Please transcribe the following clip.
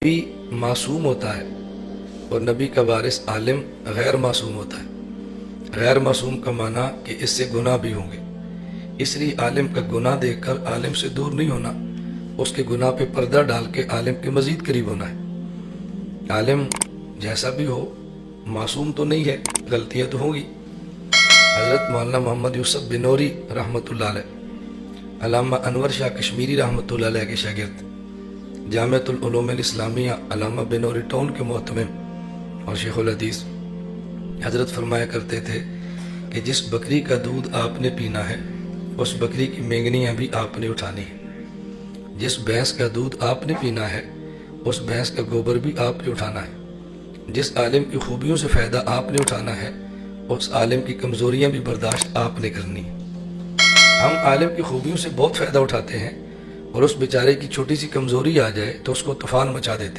نبی معصوم ہوتا ہے اور نبی کا وارث عالم غیر معصوم ہوتا ہے۔ غیر معصوم کا معنی کہ اس سے گناہ بھی ہوں گے، اس لیے عالم کا گناہ دیکھ کر عالم سے دور نہیں ہونا، اس کے گناہ پہ پردہ ڈال کے عالم کے مزید قریب ہونا ہے۔ عالم جیسا بھی ہو معصوم تو نہیں ہے، غلطیاں تو ہوں گی۔ حضرت مولانا محمد یوسف بنوری رحمۃ اللہ علیہ، علامہ انور شاہ کشمیری رحمۃ اللہ علیہ کے شاگرد، جامعۃ العلوم الاسلامیہ علامہ بنوری ٹاؤن کے محتمم اور شیخ الحدیث، حضرت فرمایا کرتے تھے کہ جس بکری کا دودھ آپ نے پینا ہے اس بکری کی مینگنیاں بھی آپ نے اٹھانی ہیں، جس بھینس کا دودھ آپ نے پینا ہے اس بھینس کا گوبر بھی آپ نے اٹھانا ہے، جس عالم کی خوبیوں سے فائدہ آپ نے اٹھانا ہے اس عالم کی کمزوریاں بھی برداشت آپ نے کرنی ہیں۔ ہم عالم کی خوبیوں سے بہت فائدہ اٹھاتے ہیں اور اس بیچارے کی چھوٹی سی کمزوری آ جائے تو اس کو طوفان مچا دیتے ہیں۔